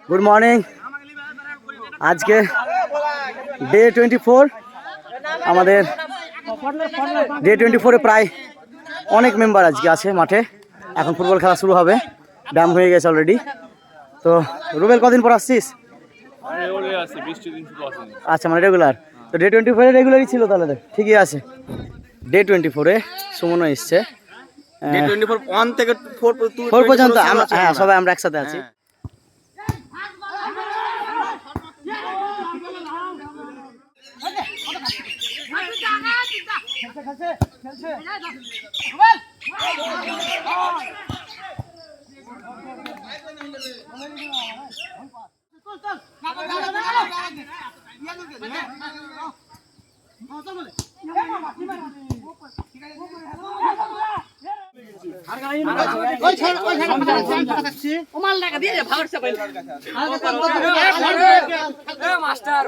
Good morning. আজকে day 24। আমাদের day 24-এ প্রায় অনেক মেম্বার আজকে আছে মাঠে। এখন ফুটবল খেলা শুরু হবে, ড্যাম হয়ে গেছে অলরেডি। তো রুবেল, কদিন পর আসছিস? আচ্ছা, মানে রেগুলার। তো ডে 24-এ রেগুলারই ছিল তাহলে, ঠিকই আছে। ডে 24-এ সুমনও এসছে। ডে 24 1 থেকে 4 পর্যন্ত হ্যাঁ, সবাই আমরা একসাথে আছি। মাস্টার